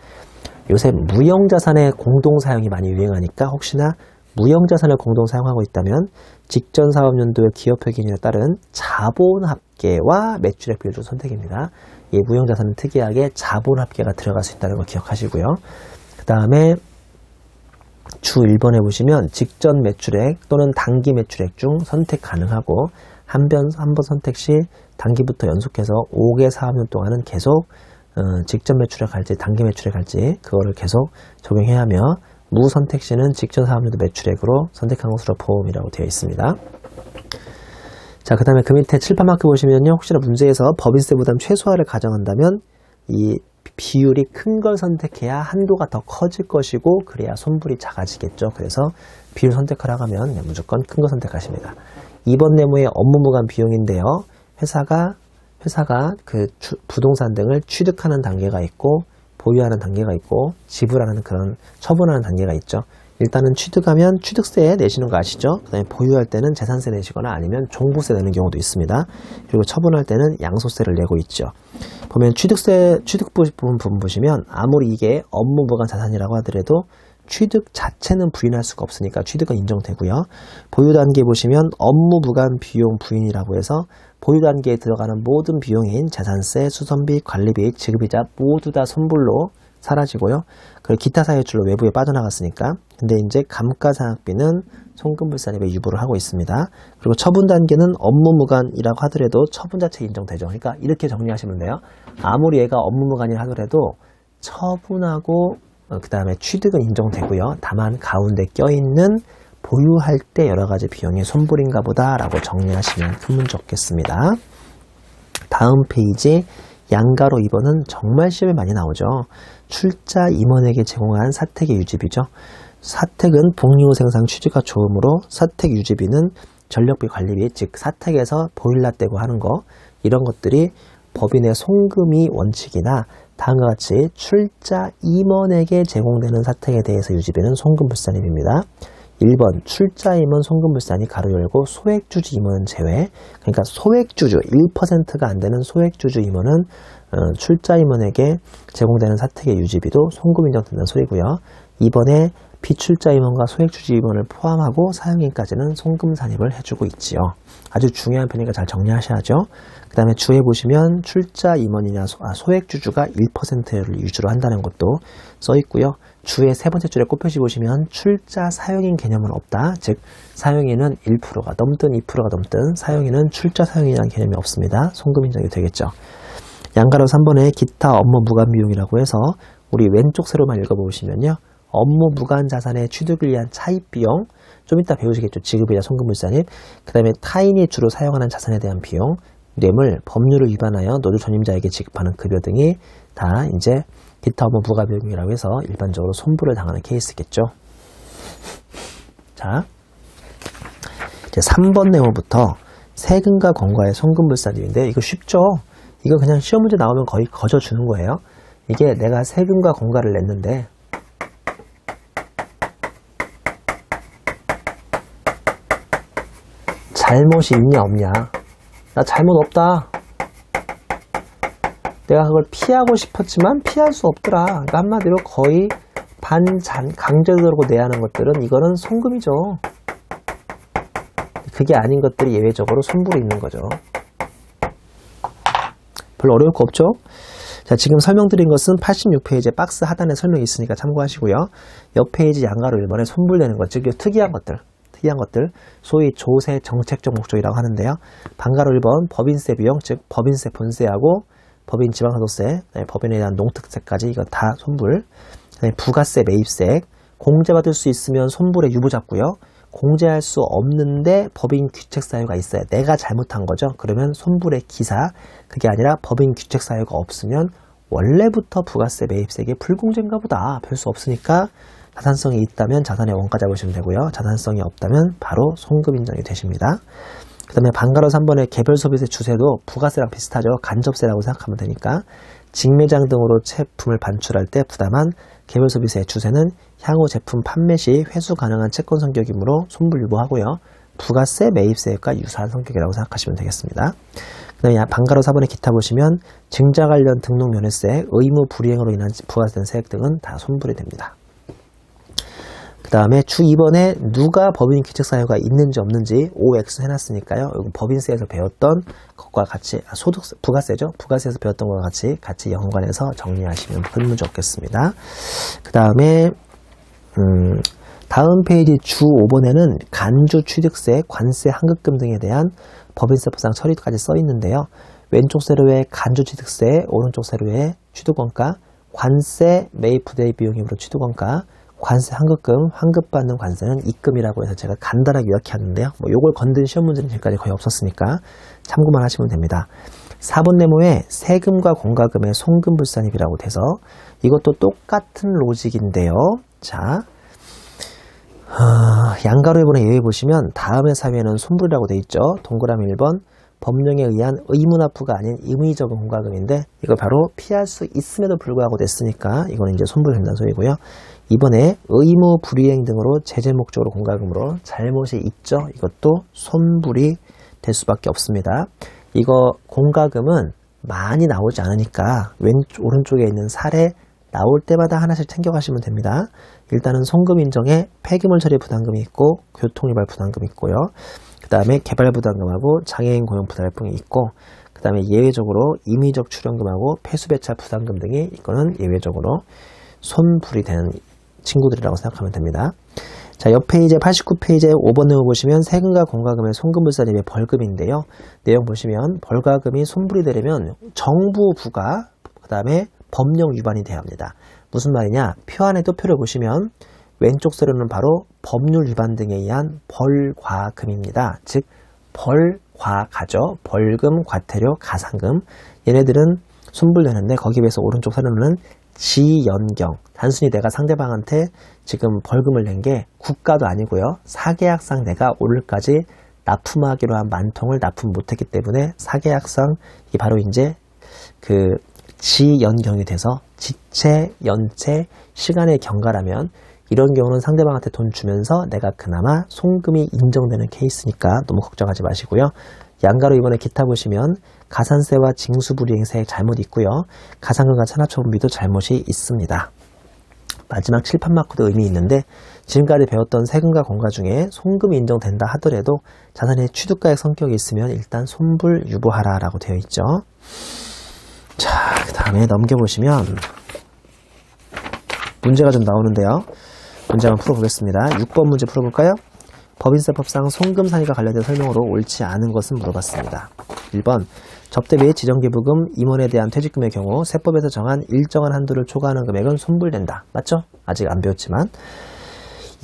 요새 무형자산의 공동사용이 많이 유행하니까 혹시나 무형자산을 공동사용하고 있다면 직전 사업연도의 기업회 기준에 따른 자본합계와 매출액 비율 중 선택입니다. 이 무형자산은 특이하게 자본합계가 들어갈 수 있다는 거 기억하시고요. 그 다음에 주 1번에 보시면 직전 매출액 또는 단기 매출액 중 선택 가능하고 한 번 선택 시 단기부터 연속해서 5개 사업년 동안은 계속 직전 매출액 할지 단기 매출액 할지 그거를 계속 적용해야 하며 무선택 시는 직전 사업년도 매출액으로 선택한 것으로 보험이라고 되어 있습니다. 자, 그 다음에 그 밑에 칠판마크 보시면요. 혹시나 문제에서 법인세 부담 최소화를 가정한다면 이 비율이 큰 걸 선택해야 한도가 더 커질 것이고 그래야 손불이 작아지겠죠. 그래서 비율 선택하라고 하면 무조건 큰 거 선택하십니다. 2번 네모의 업무무관 비용인데요. 회사가 그 부동산 등을 취득하는 단계가 있고 보유하는 단계가 있고 지불하는 그런 처분하는 단계가 있죠. 일단은 취득하면 취득세 내시는 거 아시죠? 그 다음에 보유할 때는 재산세 내시거나 아니면 종부세 내는 경우도 있습니다. 그리고 처분할 때는 양소세를 내고 있죠. 보면 취득 부분 보시면 아무리 이게 업무무관 자산이라고 하더라도 취득 자체는 부인할 수가 없으니까 취득은 인정되고요. 보유 단계 보시면 업무무관 비용 부인이라고 해서 보유 단계에 들어가는 모든 비용인 재산세, 수선비, 관리비, 지급이자 모두 다 손불로 사라지고요. 그리고 기타 사유출로 외부에 빠져나갔으니까. 근데 이제 감가상각비는 송금불산입에 유보를 하고 있습니다. 그리고 처분 단계는 업무무관이라고 하더라도 처분 자체 인정되죠. 그러니까 이렇게 정리하시면 돼요. 아무리 얘가 업무무관이라 하더라도 처분하고 그 다음에 취득은 인정되고요. 다만 가운데 껴있는 보유할 때 여러가지 비용이 손불인가 보다 라고 정리하시면 큰 문제 없겠습니다. 다음 페이지 양가로 2번은 정말 시험에 많이 나오죠. 출자 임원에게 제공한 사택의 유지비죠. 사택은 복리후 생산 취지가 좋으므로 사택 유지비는 전력비 관리비, 즉 사택에서 보일러 떼고 하는 거, 이런 것들이 법인의 송금이 원칙이나 다음과 같이 출자 임원에게 제공되는 사택에 대해서 유지비는 송금불산입니다. 1번 출자 임원 송금불산이 가로 열고 소액주주 임원은 제외. 그러니까 소액주주 1%가 안 되는 소액주주 임원은 출자 임원에게 제공되는 사택의 유지비도 송금 인정된다는 소리고요. 2번에 비출자 임원과 소액주주 임원을 포함하고 사용인까지는 송금 산입을 해주고 있지요. 아주 중요한 편이니까 잘 정리하셔야죠. 그 다음에 주에 보시면 출자 임원이냐 소액주주가 1%를 유주로 한다는 것도 써 있고요. 주의 세 번째 줄에 꽃표시 보시면 출자 사용인 개념은 없다. 즉 사용인은 1%가 넘든 2%가 넘든 사용인은 출자 사용인이라는 개념이 없습니다. 송금 인정이 되겠죠. 양가로 3번에 기타 업무 무관 비용이라고 해서 우리 왼쪽 세로만 읽어보시면요. 업무 무관 자산의 취득을 위한 차입 비용, 좀 이따 배우시겠죠. 지급이자 송금불산입. 그 다음에 타인이 주로 사용하는 자산에 대한 비용, 뇌물, 법률을 위반하여 노조 전임자에게 지급하는 급여 등이 다 이제 기타 업무 무관 비용이라고 해서 일반적으로 손불을 당하는 케이스겠죠. 자, 이제 3번 내용부터 세금과 권과의 송금불산입인데 이거 쉽죠? 이거 그냥 시험 문제 나오면 거의 거저 주는 거예요. 이게 내가 세금과 권과를 냈는데 잘못이 있냐 없냐. 나 잘못 없다. 내가 그걸 피하고 싶었지만 피할 수 없더라. 그러니까 한마디로 거의 강제적으로 내야 하는 것들은 이거는 송금이죠. 그게 아닌 것들이 예외적으로 손불이 있는 거죠. 별로 어려울 거 없죠? 자, 지금 설명드린 것은 86페이지에 박스 하단에 설명이 있으니까 참고하시고요. 옆 페이지 양가로 1번에 손불되는 것, 즉 특이한 것들, 소위 조세 정책적 목적이라고 하는데요. 반가로 1번 법인세 비용, 즉 법인세 본세하고 법인 지방소득세, 법인에 대한 농특세까지 이거 다 손불. 부가세, 매입세, 공제받을 수 있으면 손불의 유보 잡고요. 공제할 수 없는데 법인 규책 사유가 있어요. 내가 잘못한 거죠. 그러면 손불의 기사. 그게 아니라 법인 규책 사유가 없으면 원래부터 부가세, 매입세계 불공제인가 보다. 별 수 없으니까 자산성이 있다면 자산의 원가 잡으시면 되고요. 자산성이 없다면 바로 손금 인정이 되십니다. 그 다음에 방가로 3번의 개별 소비세 주세도 부가세랑 비슷하죠. 간접세라고 생각하면 되니까 직매장 등으로 제품을 반출할 때 부담한 개별 소비세 주세는 향후 제품 판매 시 회수 가능한 채권 성격이므로 손불 유보하고요. 부가세, 매입세가 유사한 성격이라고 생각하시면 되겠습니다. 그 다음에 방가로 4번의 기타 보시면 증자 관련 등록 면회세, 의무 불이행으로 인한 부과된 세액 등은 다 손불이 됩니다. 그 다음에 주 2번에 누가 법인 규책 사유가 있는지 없는지 OX 해놨으니까요. 여기 법인세에서 배웠던 것과 같이 소득세, 부가세죠. 부가세에서 배웠던 것과 같이 연관해서 정리하시면 큰 문제 없겠습니다. 그 다음에 다음 페이지 주 5번에는 간주 취득세, 관세, 환급금 등에 대한 법인세법상 처리까지 써 있는데요. 왼쪽 세로에 간주 취득세, 오른쪽 세로에 취득원가, 관세, 매입 부대의 비용이므로 취득원가, 관세 환급금, 환급받는 관세는 입금이라고 해서 제가 간단하게 요약했는데요. 요걸 건든 시험 문제는 지금까지 거의 없었으니까 참고만 하시면 됩니다. 4번 네모에 세금과 공과금의 송금불산입이라고 돼서 이것도 똑같은 로직인데요. 자, 양가로 1번에 예외 보시면 다음의 사유에는 손불이라고 돼 있죠. 동그라미 1번 법령에 의한 의무납부가 아닌 임의적인 공과금인데 이거 바로 피할 수 있음에도 불구하고 냈으니까 이거는 이제 손불된다는 소리고요. 이번에 의무 불이행 등으로 제재 목적으로 공과금으로 잘못이 있죠. 이것도 손불이 될 수밖에 없습니다. 이거 공과금은 많이 나오지 않으니까 오른쪽에 있는 사례 나올 때마다 하나씩 챙겨가시면 됩니다. 일단은 송금 인정에 폐기물 처리 부담금이 있고 교통유발 부담금이 있고요. 그 다음에 개발 부담금하고 장애인 고용 부담금이 있고 그 다음에 예외적으로 임의적 출연금하고 폐수배차 부담금 등이 이거는 예외적으로 손불이 되는 친구들이라고 생각하면 됩니다. 자, 옆 페이지에 89페이지에 5번 내용 보시면 세금과 공과금의 송금불산입의 벌금인데요. 내용 보시면 벌과금이 손불이 되려면 정부 부가 그 다음에 법령 위반이 돼야 합니다. 무슨 말이냐? 표 안에도 표를 보시면 왼쪽 세로는 바로 법률 위반 등에 의한 벌과금입니다. 즉 벌과가죠. 벌금, 과태료, 가상금. 얘네들은 손불되는데 거기에 비해서 오른쪽 세로는 지연경. 단순히 내가 상대방한테 지금 벌금을 낸 게 국가도 아니고요. 사계약상 내가 오늘까지 납품하기로 한 만통을 납품 못했기 때문에 사계약상 이게 바로 이제 그 지연경이 돼서 지체, 연체, 시간의 경과라면 이런 경우는 상대방한테 돈 주면서 내가 그나마 송금이 인정되는 케이스니까 너무 걱정하지 마시고요. 양가로 이번에 기타 보시면 가산세와 징수불이행세 잘못 있고요. 가상금과 산하처분비도 잘못이 있습니다. 마지막 칠판 마크도 의미 있는데 지금까지 배웠던 세금과 공과 중에 송금이 인정된다 하더라도 자산의 취득가액 성격이 있으면 일단 손불 유보하라 라고 되어 있죠. 자, 그 다음에 넘겨보시면 문제가 좀 나오는데요. 문제 한번 풀어보겠습니다. 6번 문제 풀어볼까요? 법인세법상 송금상의가 관련된 설명으로 옳지 않은 것은 물어봤습니다. 1번 접대 및 지정기부금, 임원에 대한 퇴직금의 경우 세법에서 정한 일정한 한도를 초과하는 금액은 손불된다. 맞죠? 아직 안 배웠지만.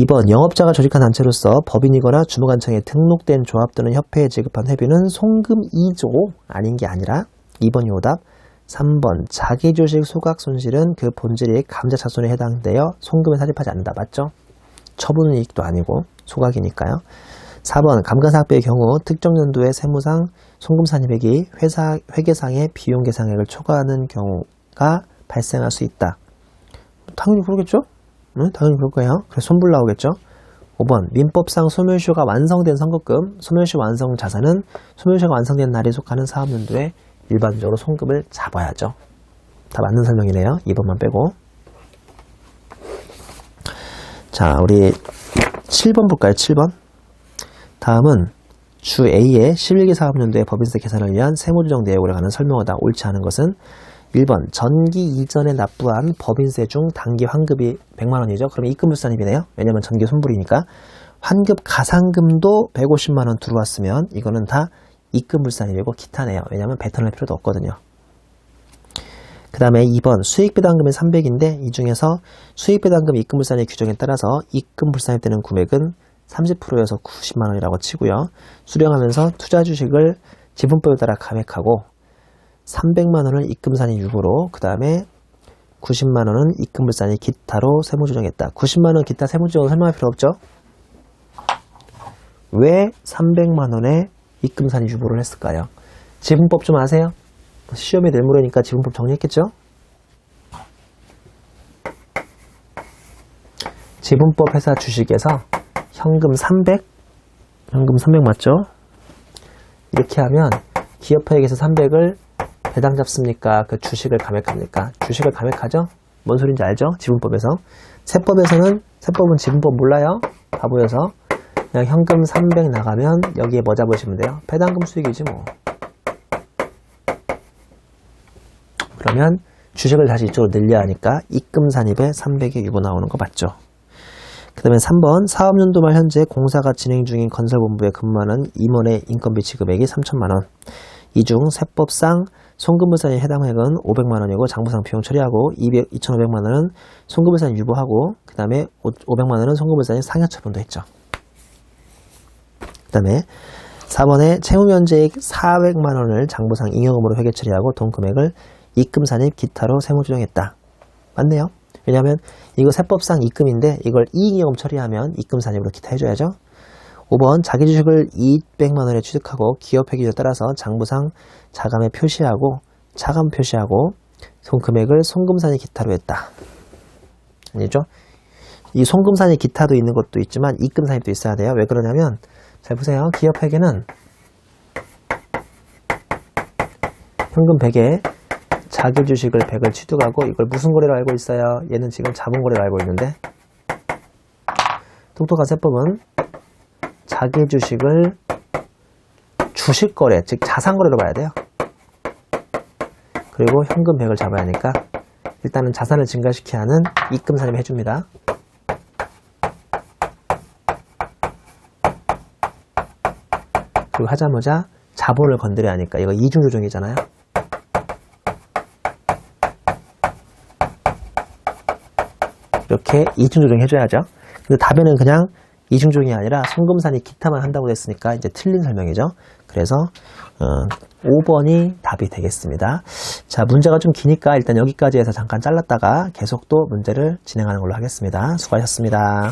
2번 영업자가 조직한 단체로서 법인이거나 주무관청에 등록된 조합 또는 협회에 지급한 회비는 송금 2조 아닌 게 아니라 2번이 오답. 3번 자기주식 소각 손실은 그 본질이 감자차손에 해당되어 송금에 사집하지 않는다. 맞죠? 처분 이익도 아니고 소각이니까요. 4번 감가상각비의 경우 특정 연도의 세무상 송금산입액이 회계상의 비용 계상액을 초과하는 경우가 발생할 수 있다. 당연히 그러겠죠? 응? 당연히 그럴 거예요. 그래서 손불 나오겠죠? 5번 민법상 소멸시효가 완성된 선급금, 소멸시효 완성 자산은 소멸시효가 완성된 날에 속하는 사업연도에 일반적으로 송금을 잡아야죠. 다 맞는 설명이네요. 2번만 빼고. 자, 우리 7번 볼까요? 7번. 다음은 주 A의 11기 사업연도의 법인세 계산을 위한 세무조정 내역으로 가는 설명하다 옳지 않은 것은 1번 전기 이전에 납부한 법인세 중 단기 환급이 100만원이죠. 그러면 입금불산입이네요. 왜냐면 전기 손불이니까. 환급 가상금도 150만원 들어왔으면 이거는 다 입금불산입이고 기타네요. 왜냐면 배턴할 필요도 없거든요. 그 다음에 2번 수익배당금이 300인데 이 중에서 수익배당금 입금불산의 규정에 따라서 입금불산일 때는 금액은 30%여서 90만원이라고 치고요. 수령하면서 투자주식을 지분법에 따라 감액하고 300만원을 입금산이 유보로 그 다음에 90만원은 입금불산이 기타로 세무조정했다. 90만원 기타 세무조정 설명할 필요 없죠? 왜 300만원의 입금산이 유보를 했을까요? 지분법 좀 아세요? 시험에 낼 물으니까 지분법 정리했겠죠? 지분법 회사 주식에서 현금 300 맞죠? 이렇게 하면 기업회익에서 300을 배당 잡습니까? 그 주식을 감액합니까? 주식을 감액하죠? 뭔 소린지 알죠? 지분법에서. 세법은 지분법 몰라요? 바보여서. 그냥 현금 300 나가면 여기에 뭐 잡으시면 돼요? 배당금 수익이지 뭐. 그러면 주식을 다시 이쪽으로 늘려야 하니까 입금산입에 300의 유보 나오는 거 맞죠? 그 다음에 3번 사업연도 말 현재 공사가 진행 중인 건설본부에 근무하는 임원의 인건비 지급액이 3천만원. 이 중 세법상 송금불산에 해당 액은 500만원이고 장부상 비용 처리하고 2,500만원은 송금불산 유보하고 그 다음에 500만원은 송금불산이 상여처분도 했죠. 그 다음에 4번에 채무면제액 400만원을 장부상 잉여금으로 회계 처리하고 돈 금액을 입금산입 기타로 세무조정했다. 맞네요. 왜냐하면 이거 세법상 입금인데 이걸 이익잉여금 처리하면 입금산입으로 기타 해줘야죠. 5번 자기주식을 200만원에 취득하고 기업회계에 따라서 장부상 자감에 표시하고 차감 표시하고 금액을 송금산입 기타로 했다. 아니죠? 이 송금산입 기타도 있는 것도 있지만 입금산입도 있어야 돼요. 왜 그러냐면 잘 보세요. 기업회계는 현금 100에 자기주식을 100을 취득하고 이걸 무슨 거래로 알고 있어요? 얘는 지금 자본거래로 알고 있는데 똑똑한 세법은 자기주식을 주식거래, 즉 자산거래로 봐야 돼요. 그리고 현금 100을 잡아야 하니까 일단은 자산을 증가시켜야 하는 입금산입 해줍니다. 그리고 하자마자 자본을 건드려야 하니까 이거 이중조정이잖아요. 이렇게 이중조정 해줘야죠. 근데 답에는 그냥 이중조정이 아니라 송금산입 기타만 한다고 했으니까 이제 틀린 설명이죠. 그래서 5번이 답이 되겠습니다. 자, 문제가 좀 기니까 일단 여기까지 해서 잠깐 잘랐다가 계속 또 문제를 진행하는 걸로 하겠습니다. 수고하셨습니다.